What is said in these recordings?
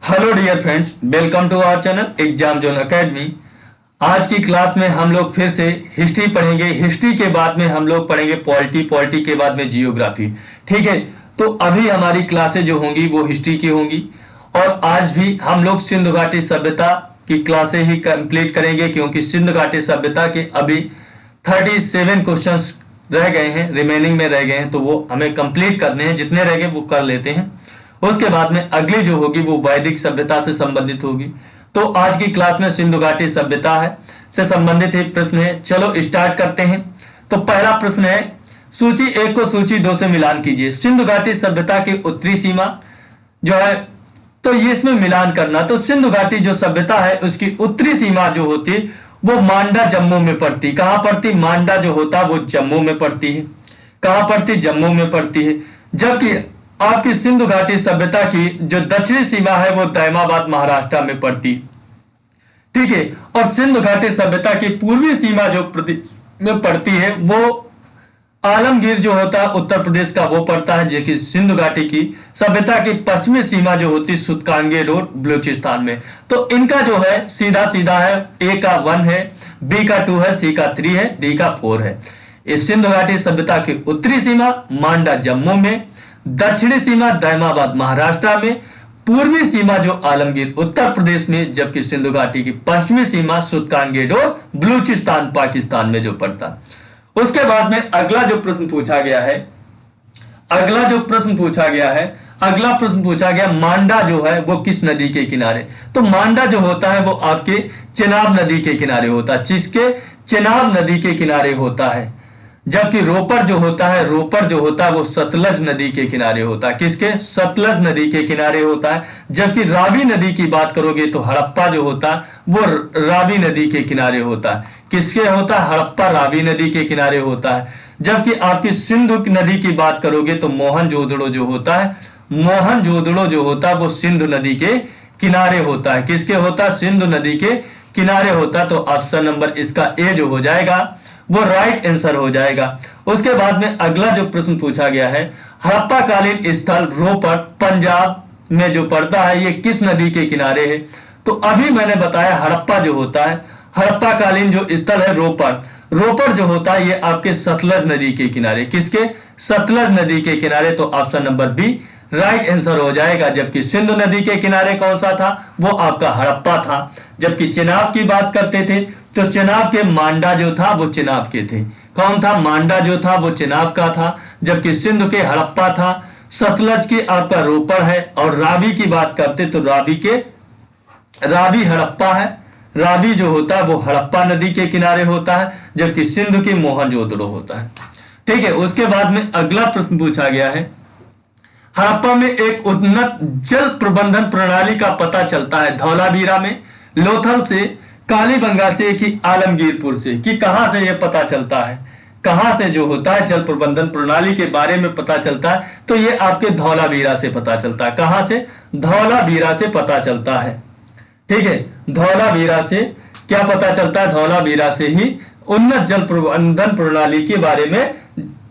Hello dear friends, welcome to our channel exam zone academy. आज की class में हम लोग फिर से हिस्ट्री पढ़ेंगे। हिस्ट्री के बाद में हम लोग पढ़ेंगे पॉलिटी, पॉलिटी के बाद में जियोग्राफी। ठीक है, तो अभी हमारी क्लासें जो होंगी वो हिस्ट्री की होंगी और आज भी हम लोग सिंधु घाटी सभ्यता की क्लासें ही कंप्लीट करेंगे, क्योंकि सिंधु घाटी सभ्यता के अभी 37 क्वेश्चंस रह गए हैं, रिमेनिंग में रह गए हैं, तो वो हमें कंप्लीट करने हैं। जितने रह गए वो कर लेते हैं। उसके बाद में अगली जो होगी वो वैदिक सभ्यता से संबंधित होगी। तो आज की क्लास में सिंधु घाटी सभ्यता है से संबंधित एक प्रश्न है। चलो स्टार्ट करते हैं। तो पहला प्रश्न है, सूची 1 को सूची 2 से मिलान कीजिए। सिंधु घाटी सभ्यता की उत्तरी सीमा जो है, तो ये इसमें मिलान करना। तो सिंधु घाटी जो सभ्यता है उसकी उत्तरी सीमा जो होती वो मांडा जम्मू में पड़ती। कहां पड़ती? मांडा जो होता वो जम्मू में पड़ती है। कहां पड़ती? जम्मू में पड़ती है। जबकि आपकी सिंधु घाटी सभ्यता की जो दक्षिणी सीमा है वो दैमाबाद महाराष्ट्र में पड़ती। ठीक है, और सिंधु घाटी सभ्यता की पूर्वी सीमा जो प्रदेश में पड़ती है वो आलमगीर जो होता है उत्तर प्रदेश का वो पड़ता है। जबकि सिंधु घाटी की सभ्यता की पश्चिमी सीमा जो होती है सुतकानगे रोड बलूचिस्तान में। तो इनका जो है सीधा सीधा है, ए का 1 है, बी का 2 है, सी का 3 है, डी का 4 है। इस सिंधु घाटी सभ्यता की उत्तरी सीमा मांडा जम्मू में, दक्षिणी सीमा दैमाबाद महाराष्ट्र में, पूर्वी सीमा जो आलमगीर उत्तर प्रदेश में, जबकि सिंधु घाटी की पश्चिमी सीमा सुतकानगेडोर बलूचिस्तान पाकिस्तान में जो पड़ता। उसके बाद में अगला जो प्रश्न पूछा गया है, अगला प्रश्न पूछा गया मांडा जो है वो किस नदी के किनारे। तो मांडा जो होता है वो आपके चेनाब नदी के किनारे होता है। जिसके चेनाब नदी के किनारे होता है। जबकि रोपर जो होता है वो सतलज नदी के किनारे होता है। किसके? सतलज नदी के किनारे होता है। जबकि रावी नदी की बात करोगे तो हड़प्पा जो होता है वो रावी नदी के किनारे होता है। किसके होता है? हड़प्पा रावी नदी के किनारे होता है। जबकि आपकी सिंधु नदी की बात करोगे तो मोहनजोदड़ो जो होता है वो सिंधु नदी के किनारे होता है। किसके होता है? सिंधु नदी के किनारे होता है। तो ऑप्शन नंबर इसका ए जो हो जाएगा वो राइट आंसर हो जाएगा। उसके बाद में अगला जो प्रश्न पूछा गया है, हड़प्पा कालीन स्थल रोपर पंजाब में जो पड़ता है ये किस नदी के किनारे है। तो अभी मैंने बताया हड़प्पा जो होता है, हड़प्पा कालीन जो स्थल है रोपर जो होता है ये आपके सतलज नदी के किनारे। किसके? सतलज नदी के किनारे। तो option number B right answer हो जाएगा। जबकि सिंधु नदी के किनारे कौन सा था? वो आपका हड़प्पा था। जबकि चेनाब की बात करते थे तो चेनाब के मांडा जो था वो चेनाब के थे। कौन था? मांडा जो था वो चेनाब का था। जबकि सिंधु के हड़प्पा था। सतलज की आपका रोपर है। और रावी की बात करते तो रावी हड़प्पा है। रावी जो होता है वो हड़प्पा नदी के किनारे होता है। जबकि सिंधु की मोहनजोदड़ो होता है। ठीक है, उसके बाद में अगला प्रश्न पूछा गया है, हड़प्पा में एक उन्नत जल प्रबंधन प्रणाली का पता चलता है धौलावीरा में, लोथल से, कालीबंगा से कि आलमगीरपुर से। कि कहां से यह पता चलता है? कहां से जो होता है जल प्रबंधन प्रणाली के बारे में पता चलता है? तो ये आपके धौलावीरा से पता चलता है। कहां से? धौलावीरा से पता चलता है। ठीक है, धौलावीरा से क्या पता चलता है? धौलावीरा से ही उन्नत जल प्रबंधन प्रणाली के बारे में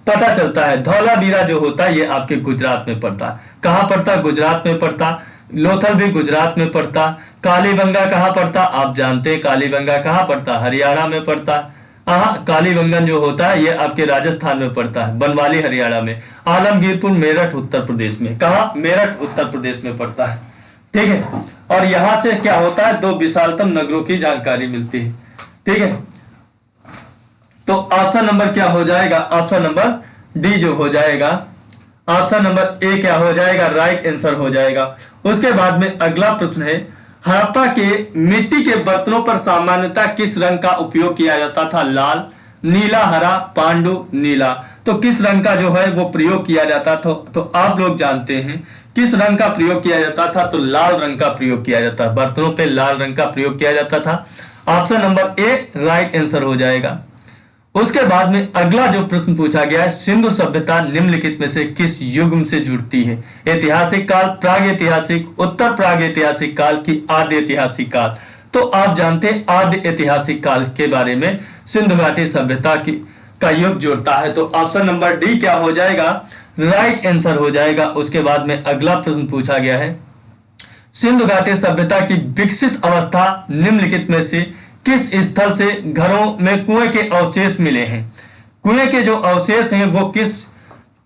पता चलता है। धौलावीरा जो होता है ये आपके गुजरात में पड़ता है। कहां पड़ता? गुजरात में पड़ता। लोथल भी गुजरात में पड़ता। कालीबंगा कहां पड़ता? आप जानते हैं कालीबंगा कहां पड़ता? हरियाणा में पड़ता। कालीबंगन जो होता है ये आपके राजस्थान में पड़ता है, बनवाली हरियाणा में। आलमगीरपुर मेरठ उत्तर प्रदेश में। कहा? मेरठ उत्तर प्रदेश में पड़ता है। ठीक है, और यहां से क्या होता है? 2 विशालतम नगरों की जानकारी मिलती है। ठीक है, तो ऑप्शन नंबर क्या हो जाएगा? ऑप्शन नंबर डी जो हो जाएगा, ऑप्शन नंबर ए क्या हो जाएगा? राइट आंसर हो जाएगा। उसके बाद में अगला प्रश्न है, हड़प्पा के मिट्टी के बर्तनों पर सामान्यतः किस रंग का उपयोग किया जाता था? लाल, नीला, हरा, पांडु, नीला। तो किस रंग का जो है वो प्रयोग किया जाता था? तो आप लोग जानते हैं किस रंग का प्रयोग किया जाता था? तो लाल रंग का प्रयोग किया जाता था। बर्तनों पे लाल रंग का प्रयोग किया जाता था। Option number A right answer हो जाएगा। उसके बाद में अगला जो प्रश्न पूछा गया है, सिंधु सभ्यता निम्नलिखित में से किस युग से जुड़ती है? ऐतिहासिक काल, प्रागैतिहासिक, उत्तर प्रागैतिहासिक काल की आद्य ऐतिहासिक काल। तो आप जानते हैं आद्य ऐतिहासिक काल के बारे में सिंधु घाटी सभ्यता का युग जुड़ता है। तो ऑप्शन नंबर डी क्या हो जाएगा? राइट आंसर हो जाएगा। उसके बाद में अगला प्रश्न पूछा गया है, सिंधु घाटी सभ्यता की विकसित अवस्था निम्नलिखित में से किस स्थल से घरों में कुएं के अवशेष मिले हैं? कुएं के जो अवशेष हैं वो किस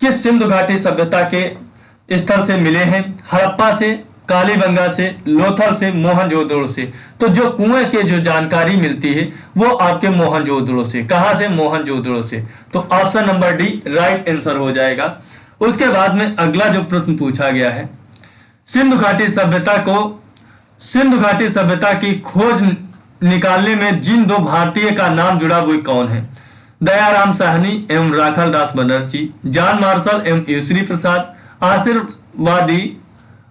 किस सिंधु घाटी सभ्यता के स्थल से मिले हैं? हड़प्पा से, कालीबंगा से, लोथल से, मोहनजोदड़ो से। तो जो कुएं के जो जानकारी मिलती है वो आपके मोहनजोदड़ो से। कहां से? मोहनजोदड़ो से। तो option number D right answer हो जाएगा। उसके बाद में अगला जो प्रश्न पूछा गया है, सिंधु घाटी सभ्यता की खोज निकालने में जिन दो भारतीय का नाम जुड़ा वो कौन है? दयाराम साहनी एवं राखल दास बनर्जी, जॉन मार्शल एवं ईश्वरी प्रसाद,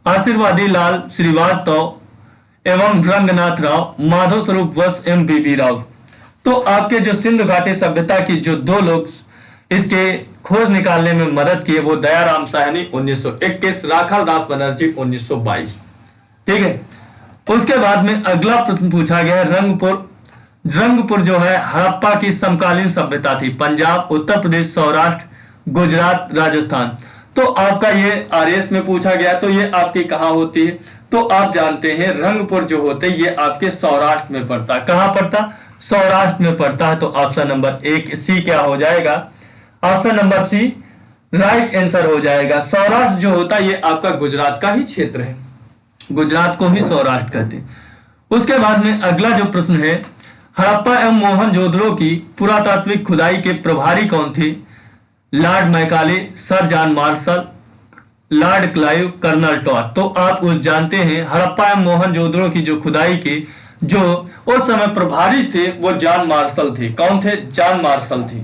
आशीर्वादी लाल श्रीवास्तव एवं रंगनाथ राव, माधव स्वरूप वत्स एवं बीबी राव। तो आपके जो सिंधु घाटी सभ्यता की जो दो लोग इसके खोज निकालने में मदद किए वो दयाराम साहनी 1921, राखल दास बनर्जी 1922। ठीक है। उसके बाद में अगला प्रश्न पूछा गया है, रंगपुर जो है हड़प्पा की समकालीन सभ्यता थी। पंजाब, उत्तर प्रदेश, सौराष्ट्र, गुजरात, राजस्थान। तो आपका ये आरएस में पूछा गया, तो ये आपकी कहां होती है? तो आप जानते हैं रंगपुर जो होते हैं ये आपके सौराष्ट्र में पड़ता है। कहां पड़ता? सौराष्ट्र में पड़ता है। तो ऑप्शन नंबर एक सी क्या हो जाएगा? Option number C right answer हो जाएगा। सौराष्ट्र जो होता है ये आपका गुजरात का ही क्षेत्र है, गुजरात को ही सौराष्ट्र कहते हैं। उसके बाद में अगला जो प्रश्न है, हड़प्पा एवं मोहनजोदड़ो की पुरातात्विक खुदाई के प्रभारी कौन थे? Lord Macaulay, Sir John Marshall, Lord Clive, Colonel Tod. तो आप उस जानते हैं हड़प्पा एवं मोहनजोदड़ो की जो खुदाई के जो उस समय प्रभारी थे वो जॉन मार्शल थे। कौन थे? जॉन मार्शल थे।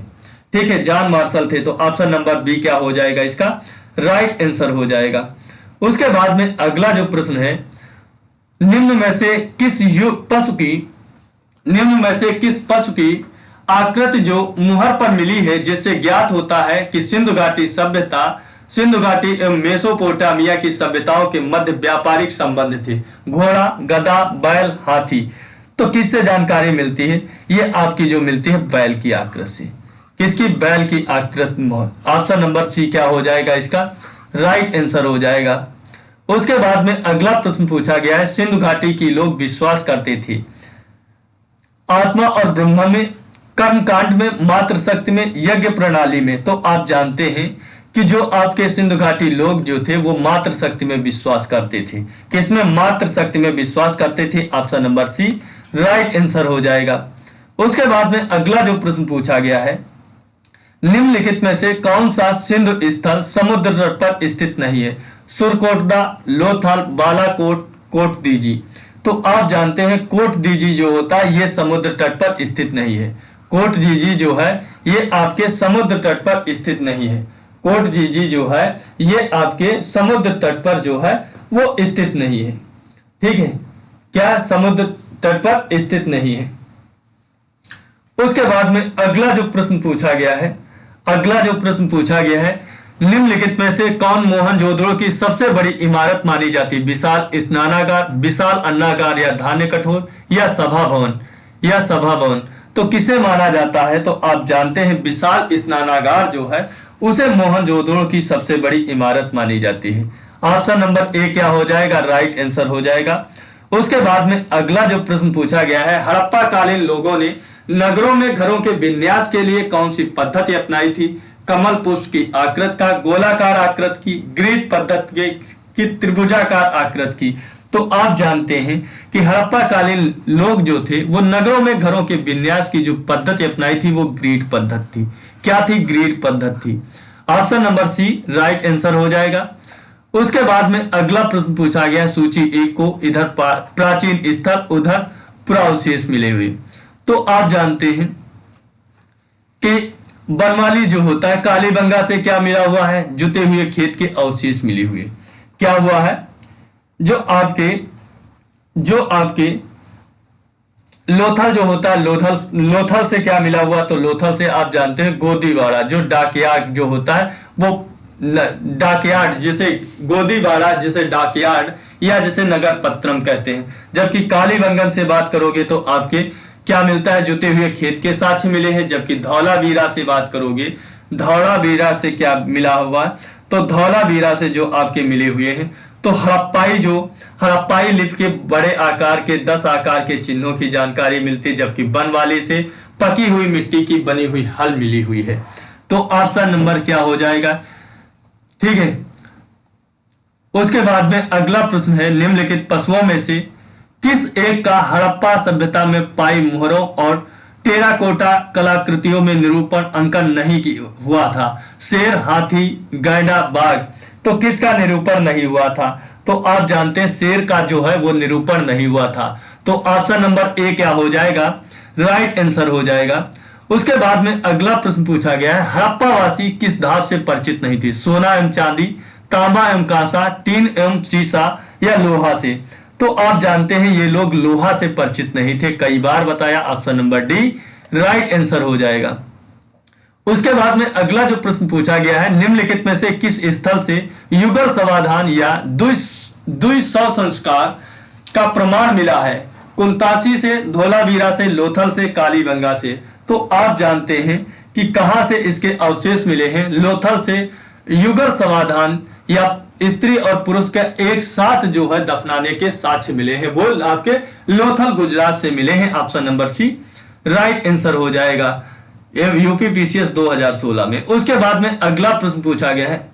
ठीक है, जॉन मार्शल थे। तो ऑप्शन नंबर बी क्या हो जाएगा? इसका राइट आंसर हो जाएगा। उसके बाद में अगला जो प्रश्न है, निम्न में से किस पशु की आकृति जो मुहर पर मिली है जिससे ज्ञात होता है कि सिंधु घाटी एवं मेसोपोटामिया की सभ्यताओं के मध्य व्यापारिक संबंध थे? घोड़ा, गधा, बैल, हाथी। तो किससे जानकारी मिलती है? ये आपकी जो मिलती है बैल की आकृति से। किसकी? बैल की आकृति। ऑप्शन नंबर सी क्या हो जाएगा? इसका राइट आंसर हो जाएगा। उसके बाद में अगला प्रश्न पूछा गया है, सिंधु घाटी की लोग विश्वास करते थे आत्मा और ब्रह्म में, कर्मकांड में, मात्र शक्ति में, यज्ञ प्रणाली में। तो आप जानते हैं कि जो आपके सिंधु घाटी लोग जो थे वो मात्र शक्ति में विश्वास करते थे। किसमें? मात्र शक्ति में विश्वास करते थे। Option number C right answer हो जाएगा। उसके बाद में अगला जो प्रश्न पूछा गया है, निम्नलिखित में से कौन सा सिंधु स्थल समुद्र तट पर स्थित नहीं है? सुरकोटदा, लोथल, बालाकोट, कोटदीजी। तो आप जानते हैं कोटदीजी जो होता है ये समुद्र तट पर स्थित नहीं है। कोटदीजी जो है ये आपके समुद्र तट पर स्थित नहीं है। कोटदीजी जो है ये आपके समुद्र तट पर जो है वो स्थित नहीं है। ठीक है, क्या समुद्र तट पर स्थित नहीं है। उसके बाद में अगला जो प्रश्न पूछा गया है, निम्नलिखित में से कौन मोहनजोदड़ो की सबसे बड़ी इमारत मानी जाती है? विशाल स्नानागार, विशाल अन्नागार, या धान्य कठोर, या सभा भवन। तो किसे माना जाता है? तो आप जानते हैं विशाल स्नानागार जो है उसे मोहनजोदड़ो की सबसे बड़ी इमारत मानी जाती है। ऑप्शन नंबर ए क्या हो जाएगा? राइट आंसर हो जाएगा। उसके बाद में अगला जो प्रश्न पूछा गया है, हड़प्पा कालीन लोगों ने नगरों में घरों के विन्यास के लिए कौन सी पद्धति अपनाई थी? कमल पुष्प की आकृति का, गोलाकार आकृति की, ग्रिड पद्धति की, त्रिभुजाकार आकृति की। तो आप जानते हैं कि हड़प्पा कालीन लोग जो थे वो नगरों में घरों के विन्यास की जो पद्धति अपनाई थी वो ग्रिड पद्धति थी। क्या थी? ग्रिड पद्धति थी। Option number C right answer हो जाएगा। उसके बाद में अगला प्रश्न पूछा गया सूची 1 को, इधर प्राचीन स्थल, उधर पुरावशेष मिले हुए। तो आप जानते हैं कि बरमाली जो होता है कालीबंगा से क्या मिला हुआ है? जुते हुए खेत के अवशेष मिले हुए। क्या हुआ है? जो आपके लोथल जो होता है, लोथल से क्या मिला हुआ? तो लोथल से आप जानते हैं गोदीवाड़ा, जो डाकयार्ड जो होता है वो डाकयार्ड, जिसे गोदीवाड़ा, जिसे डाकयार्ड या जिसे नगर पत्रम कहते हैं। जबकि कालीबंगन से बात करोगे तो आपके क्या मिलता है? जुते हुए खेत के साक्ष्य मिले हैं। जबकि धौलावीरा से बात करोगे, धौलावीरा से क्या मिला हुआ? तो धौलावीरा से जो आपके मिले हुए हैं तो हड़प्पाई लिपि के बड़े आकार के 10 आकार के चिन्हों की जानकारी मिलती, जबकि बनवाली से पकी हुई मिट्टी की बनी हुई हल मिली हुई है। तो ऑप्शन नंबर क्या हो जाएगा? ठीक है। उसके बाद में अगला प्रश्न है, निम्नलिखित पशुओं में से किस एक का हड़प्पा सभ्यता में पाई मोहरों और टेराकोटा कलाकृतियों में निरूपण अंकन नहीं हुआ था? शेर, हाथी, गैंडा, बाघ। तो किसका निरूपण नहीं हुआ था? तो आप जानते हैं शेर का जो है वो निरूपण नहीं हुआ था। तो ऑप्शन नंबर ए क्या हो जाएगा? राइट आंसर हो जाएगा। उसके बाद में अगला प्रश्न पूछा गया है, हड़प्पावासी किस धातु से परिचित नहीं थे? सोना एवं चांदी, तांबा एवं कांसा, टीन एवं सीसा या लोहा से? तो आप जानते हैं ये लोग लोहा से परिचित नहीं थे, कई बार बताया। Option number D right answer हो जाएगा। उसके बाद में अगला जो प्रश्न पूछा गया है, निम्नलिखित में से किस स्थल से युगल समाधान या द्विसव संस्कार का प्रमाण मिला है? कुंतासी से, धोलावीरा से, लोथल से, कालीबंगा से? तो आप जानते हैं कि कहां से इसके अवशेष मिले हैं? लोथल से युगल समाधान या स्त्री और पुरुष के एक साथ जो है दफनाने के साक्ष्य मिले हैं, वो आपके लोथल गुजरात से मिले हैं। Option number C right answer हो जाएगा यूपी पीसीएस 2016 में। उसके बाद में अगला प्रश्न पूछा गया है,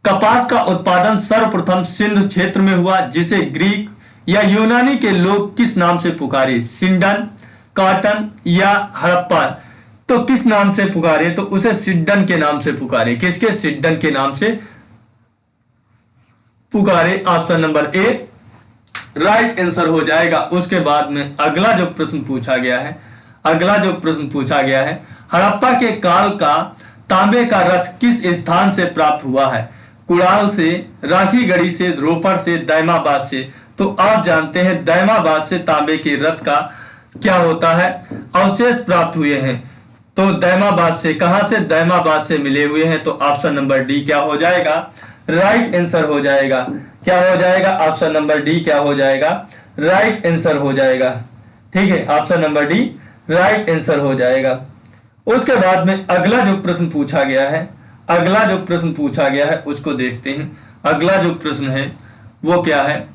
कपास का उत्पादन सर्वप्रथम सिंध क्षेत्र में हुआ, जिसे ग्रीक या यूनानी के लोग किस नाम से पुकारे? सिंडन, कॉटन या हड़प्पा? तो किस नाम से पुकारे? तो उसे सिड्डन के नाम से पुकारे। किसके? सिड्डन के नाम से पुकारे। Option number A right answer हो जाएगा। उसके बाद में अगला जो प्रश्न पूछा गया है, हड़प्पा के काल का तांबे का रथ किस स्थान से प्राप्त हुआ है? कुड़ाल से, राखीगढ़ी से, रोपड़ से, दैमाबाद से? तो आप जानते हैं दैमाबाद से तांबे के रथ का क्या होता है? अवशेष प्राप्त हुए हैं। तो दैमाबाद से, कहां से? दैमाबाद से मिले हुए हैं। तो ऑप्शन नंबर डी क्या हो जाएगा? राइट आंसर हो जाएगा। क्या हो जाएगा? ऑप्शन नंबर डी क्या हो जाएगा? राइट आंसर हो जाएगा। ठीक है, option number D right answer हो जाएगा। उसके बाद में अगला जो प्रश्न पूछा गया है उसको देखते हैं। अगला जो प्रश्न है वो क्या है,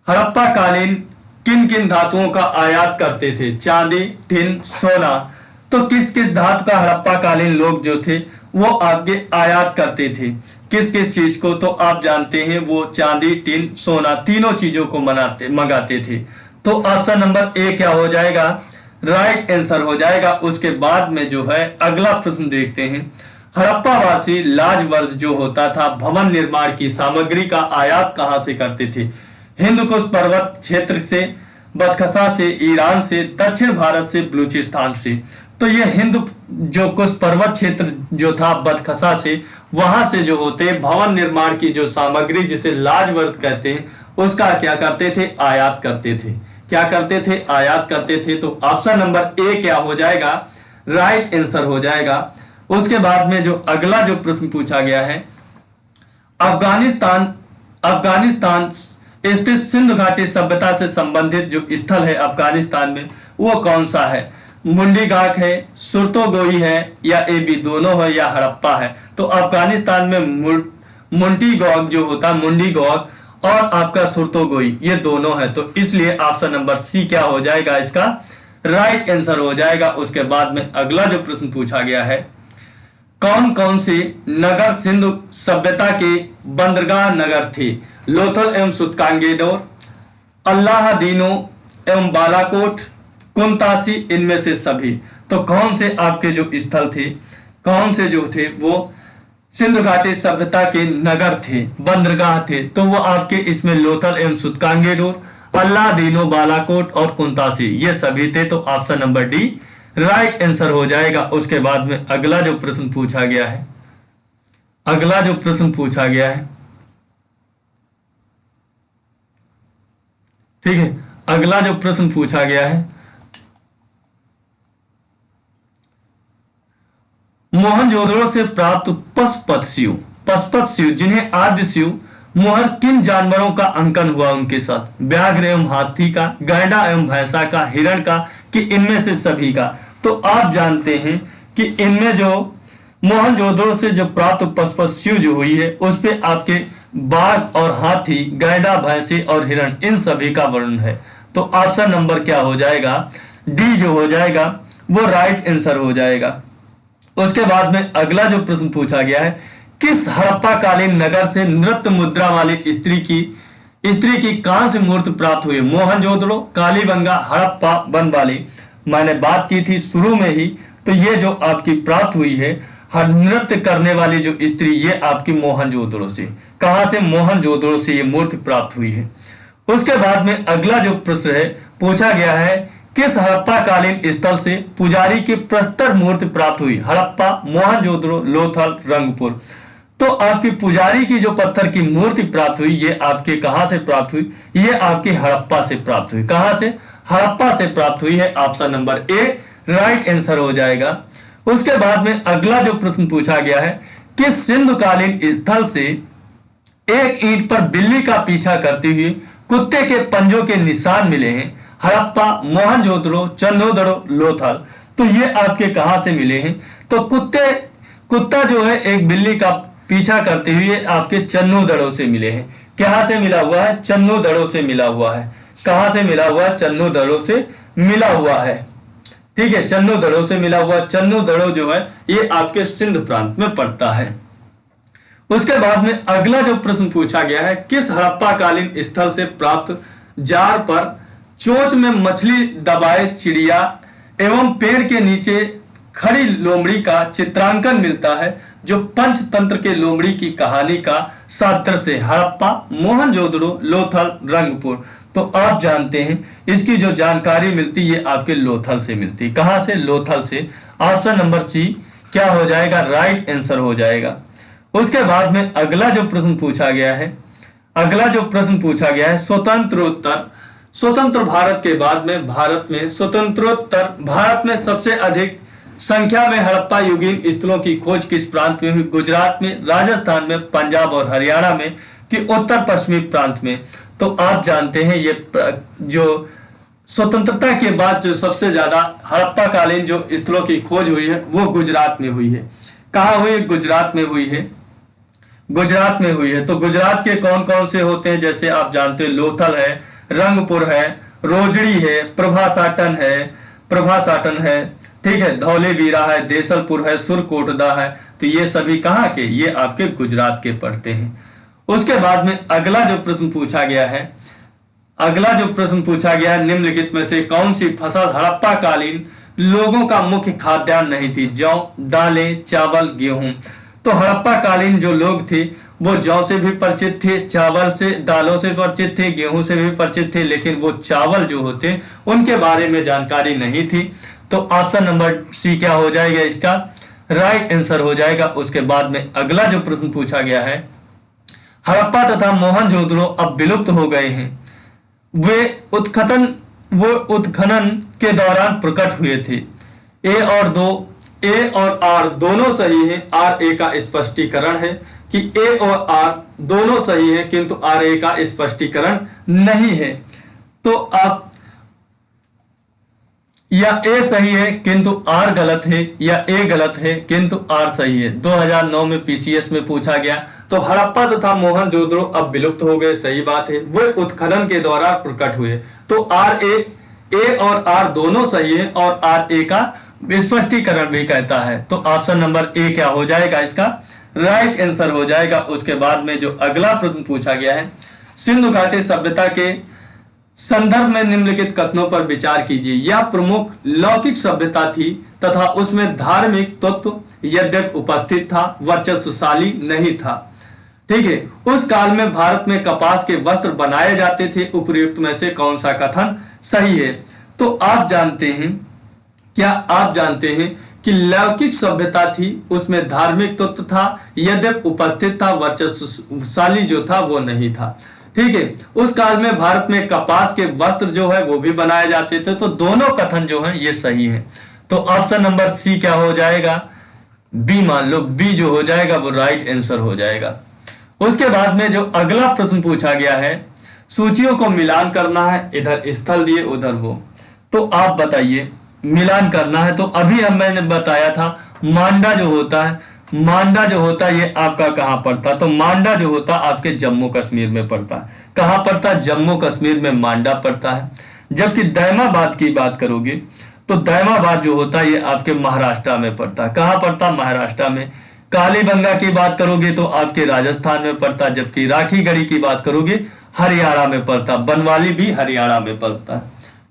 हड़प्पा कालीन किन किन धातुओं का आयात करते थे? चांदी, टिन, सोना। तो किस किस धातु का हड़प्पा कालीन लोग जो थे वो आपके आयात करते थे? किस किस चीज को? तो आप जानते हैं वो चांदी, टिन, सोना तीनों चीजों को मंगाते थे। तो ऑप्शन नंबर ए क्या हो जाएगा? राइट आंसर हो जाएगा। उसके बाद में जो है अगला प्रश्न देखते हैं, हड़प्पावासी लाजवर्द जो होता था भवन निर्माण की सामग्री का आयात कहां से करते थे? हिंदकुश पर्वत क्षेत्र से, बदखसा से, ईरान से, दक्षिण भारत से, बलूचिस्तान से? तो ये हिंद जो कुछ पर्वत क्षेत्र जो था बदखसा से, वहां से जो होते भवन निर्माण की जो सामग्री जिसे लाजवर्द कहते हैं उसका क्या करते थे? आयात करते थे। क्या करते थे? आयात करते थे। तो ऑप्शन नंबर ए क्या हो जाएगा? राइट आंसर हो जाएगा। उसके बाद में जो अगला जो प्रश्न पूछा गया है, अफगानिस्तान स्थित सिंधु घाटी सभ्यता से संबंधित जो स्थल है अफगानिस्तान में वो कौन सा है? मुंडीगाक है, सुरतोगोई है, या ए बी दोनों है, या हड़प्पा है? तो अफगानिस्तान में मुंडीगौक जो होता, मुंडीगौक और आपका सुरतोगोई ये दोनों है। तो इसलिए ऑप्शन नंबर सी क्या हो जाएगा? इसका राइट आंसर हो जाएगा। उसके बाद में अगला जो प्रश्न पूछा गया है, कौन कौन से नगर सिंधु सभ्यता के बंदरगाह नगर थे? लोथल एवं सुतकांगेडोर, अल्लाहदीनो एवं बालाकोट, कुंतासी, इनमें से सभी? तो कौन से आपके जो स्थल थे, कौन से जो थे वो सिंधु घाटी सभ्यता के नगर थे, बंदरगाह थे? तो वो आपके इसमें लोथल एवं सुतकांगेडोर, अल्लादीनो, बालाकोट और कुंतासी ये सभी थे। तो option number D right answer हो जाएगा। उसके बाद में अगला जो प्रश्न पूछा गया है, ठीक है, अगला जो प्रश्न पूछा गया है, मोहनजोदड़ो से प्राप्त पशुपत शिव जिन्हें आद्य शिव मोहर किन जानवरों का अंकन हुआ उनके साथ? व्याघ्र एवं हाथी का, गैंडा एवं भैंसा का, हिरण का, कि इनमें से सभी का? तो आप जानते हैं कि इनमें जो मोहनजोदड़ो से जो प्राप्त पशुपत शिव जो हुई है उस पे आपके बाघ और हाथी, गैंडा, भैंसी और हिरण, इन सभी का वर्णन है। तो ऑप्शन नंबर क्या हो जाएगा, डी जो हो जाएगा वो राइट आंसर हो जाएगा। उसके बाद में अगला जो प्रश्न पूछा गया है, किस हड़प्पा कालीन नगर से नृत्य मुद्रा वाली स्त्री की कांस्य मूर्ति प्राप्त हुई? मोहनजोदड़ो, कालीबंगा, हड़प्पा, बनवाली। मैंने बात की थी शुरू में ही, तो ये जो आपकी प्राप्त हुई है हर नृत्य करने वाली जो स्त्री, ये आपकी मोहनजोदड़ो से, कहां से? मोहनजोदड़ो से ये मूर्ति प्राप्त हुई है। उसके बाद में अगला जो प्रश्न है पूछा गया है, किस हड़प्पा कालीन स्थल से पुजारी की प्रस्तर मूर्ति प्राप्त हुई? हड़प्पा, मोहनजोदड़ो, लोथल, रंगपुर। तो आपकी पुजारी की जो पत्थर की मूर्ति प्राप्त हुई, ये आपके कहां से प्राप्त हुई? ये आपकी हड़प्पा से प्राप्त हुई। कहां से? हड़प्पा से प्राप्त हुई है। Option number A right answer हो जाएगा। उसके बाद में अगला जो प्रश्न पूछा गया है, किस सिंधुकालीन स्थल से एक ईंट पर बिल्ली का पीछा करते हुए कुत्ते के पंजों के निशान मिले हैं? हड़प्पा, मोहनजोदड़ो, चंदोदड़ो, लोथल। तो ये आपके कहां से मिले हैं? तो कुत्ता जो है एक बिल्ली का पीछा करते हुए आपके चन्नोदड़ो से मिले हैं। कहां से मिला हुआ है? चन्नोदड़ो से मिला हुआ है। कहां से मिला हुआ है? चन्नोदड़ो से मिला हुआ है। ठीक है, चन्नोदड़ो से मिला हुआ। चन्नोदड़ो जो है ये आपके सिंध प्रांत में पड़ता है। उसके बाद में अगला जो प्रश्न पूछा गया है, किस हड़प्पा कालीन स्थल से प्राप्त जार पर चोंच में मछली दबाए चिड़िया एवं पेड़ के नीचे खड़ी लोमड़ी का चित्रांकन मिलता है, जो पंचतंत्र के लोमड़ी की कहानी का सादृश्य? हड़प्पा, मोहनजोदड़ो, लोथल, रंगपुर। तो आप जानते हैं इसकी जो जानकारी मिलती है आपके लोथल से मिलती है। कहां से? लोथल से। ऑप्शन नंबर सी क्या हो जाएगा? राइट आंसर हो जाएगा। उसके बाद में अगला जो प्रश्न पूछा गया है, स्वतंत्र भारत के बाद में स्वतंत्रोत्तर भारत में सबसे अधिक संख्या में हड़प्पा युगीन स्थलों की खोज किस प्रांत में हुई? गुजरात में, राजस्थान में, पंजाब और हरियाणा में, कि उत्तर पश्चिमी प्रांत में? तो आप जानते हैं ये जो स्वतंत्रता के बाद जो सबसे ज्यादा हड़प्पा कालीन जो स्थलों की खोज हुई है वो गुजरात में हुई है। कहां हुई? गुजरात में हुई है। गुजरात में हुई है। तो गुजरात के कौन कौन से होते हैं? जैसे आप जानते हैं लोथल है, रंगपुर है, रोजड़ी है, प्रभासाटन है, ठीक है, धौलेवीरा है, देसलपुर है, सुरकोटदा है। तो ये सभी कहां के? ये आपके गुजरात के पड़ते हैं। उसके बाद में अगला जो प्रश्न पूछा गया है, निम्नलिखित में से कौन सी फसल हड़प्पा कालीन लोगों का मुख्य खाद्यान्न नहीं थी? जौ, दालें, चावल, गेहूं। तो हड़प्पा कालीन जो लोग थे वो जौ से भी परिचित थे, चावल से, दालों से परिचित थे, गेहूं से भी परिचित थे, लेकिन वो चावल जो होते उनके बारे में जानकारी नहीं थी। तो ऑप्शन नंबर सी क्या हो जाएगा? इसका राइट आंसर हो जाएगा। उसके बाद में अगला जो प्रश्न पूछा गया है, हड़प्पा तथा मोहनजोदड़ो अब विलुप्त हो गए हैं, वे उत्खनन के दौरान प्रकट हुए थे। ए और आर दोनों सही है। आर ए का स्पष्टीकरण है कि ए और आर दोनों सही है, किंतु आर ए का स्पष्टीकरण नहीं है। तो आप या ए सही है किंतु आर गलत है, या ए गलत है किंतु आर सही है। 2009 में पीसीएस में पूछा गया। तो हड़प्पा तथा मोहनजोदड़ो अब विलुप्त हो गए, सही बात है, वे उत्खनन के दौरान प्रकट हुए। तो ए और आर दोनों सही है, और आर ए का स्पष्टीकरण भी कहता है। तो ऑप्शन नंबर ए क्या हो जाएगा? इसका राइट आंसर हो जाएगा। उसके बाद में जो अगला प्रश्न पूछा गया है, सिंधु घाटी सभ्यता के संदर्भ में निम्नलिखित कथनों पर विचार कीजिए। यह प्रमुख लौकिक सभ्यता थी तथा उसमें धार्मिक तत्व यद्यपि उपस्थित था, वर्चस्वशाली नहीं था। ठीक है, उस काल में भारत में कपास के वस्त्र बनाए जाते थे। उपर्युक्त में से कौन सा कथन सही है? तो आप जानते हैं, क्या आप जानते हैं कि लौकिक सभ्यता थी, उसमें धार्मिक तत्व था, यद्यपि उपस्थित था, वर्चस्वशाली जो था वो नहीं था। ठीक है, उस काल में भारत में कपास के वस्त्र जो है वो भी बनाए जाते थे। तो दोनों कथन जो है ये सही है। तो ऑप्शन नंबर सी क्या हो जाएगा? बी मान लो, बी जो हो जाएगा वो राइट आंसर हो जाएगा। उसके बाद में जो अगला प्रश्न पूछा गया है, सूचियों को मिलान करना है, इधर स्थल दिए उधर वो। तो आप बताइए, मिलान करना है। तो अभी मैंने बताया था मांडा जो होता है मांडा जो होता है ये आपका कहां पड़ता, तो मांडा जो होता आपके जम्मू कश्मीर में पड़ता है। कहां पड़ता? जम्मू कश्मीर में मांडा पड़ता है। जबकि दैमाबाद की बात करोगे तो दैमाबाद जो होता है ये आपके महाराष्ट्र में पड़ता है। कहां पड़ता? महाराष्ट्र में। कालीबंगा की बात करोगे तो आपके राजस्थान में पड़ता, जबकि राखीगढ़ी की बात करोगे हरियाणा में पड़ता, बनवाली भी हरियाणा में पड़ता है।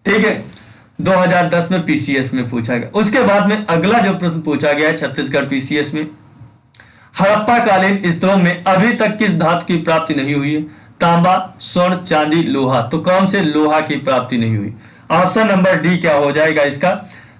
ठीक है, 2010 में पीसीएस में पूछा गया। उसके बाद में अगला जो प्रश्न पूछा गया है छत्तीसगढ़ पीसीएस में, हड़प्पा कालीन स्तरों में अभी तक किस धातु की प्राप्ति नहीं हुई है? तांबा, स्वर्ण, चांदी, लोहा। तो कौन से लोहा की प्राप्ति नहीं हुई? ऑप्शन नंबर डी क्या हो जाएगा इसका?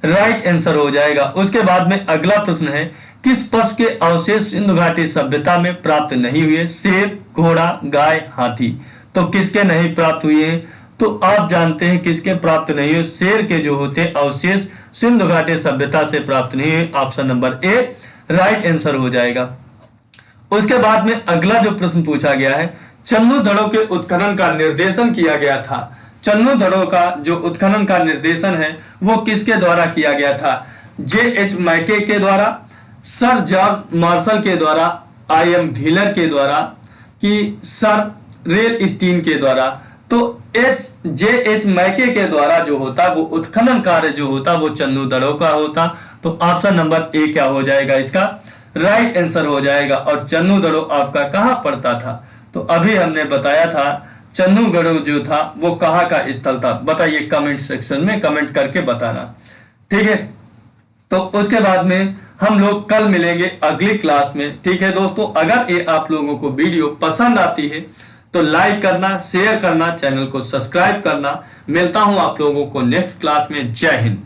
राइट आंसर हो जाएगा। उसके बाद में अगला प्रश्न है, किस पशु के अवशेष सिंधु घाटी सभ्यता में प्राप्त नहीं हुए? शेर, घोड़ा, गाय, हाथी। तो किसके नहीं प्राप्त हुए हैं? तो आप जानते हैं किसके प्राप्त नहीं हुए? शेर के जो होते अवशेष सिंधु घाटी सभ्यता से प्राप्त नहीं हुए। Option number A right answer हो जाएगा। उसके बाद में अगला जो प्रश्न पूछा गया है, चन्नू धड़ों के उत्खनन का निर्देशन किया गया था। चन्नू धड़ों का जो उत्खनन का निर्देशन है वो किसके द्वारा किया गया था? J.H. मैके के द्वारा, सर जॉन मार्शल के द्वारा, I.M. व्हीलर के द्वारा, कि सर रेल स्टीन के द्वारा। तो J.H. मैके के द्वारा जो होता वो उत्खनन कार्य जो होता वो चन्नू धड़ों का होता। तो ऑप्शन नंबर ए क्या हो जाएगा इसका? राइट आंसर हो जाएगा। और चन्नू धड़ों आपका कहां पड़ता था? तो अभी हमने बताया था चन्नू धड़ों जो था वो कहां का स्थल था। बताइए कमेंट सेक्शन में कमेंट करके बताना। ठीक है, तो उसके बाद में हम लोग कल मिलेंगे अगली क्लास में। ठीक है दोस्तों, अगर ये आप लोगों को वीडियो पसंद आती है तो लाइक करना, शेयर करना, चैनल को सब्सक्राइब करना। मिलता हूं आप लोगों को नेक्स्ट क्लास में। जय हिंद।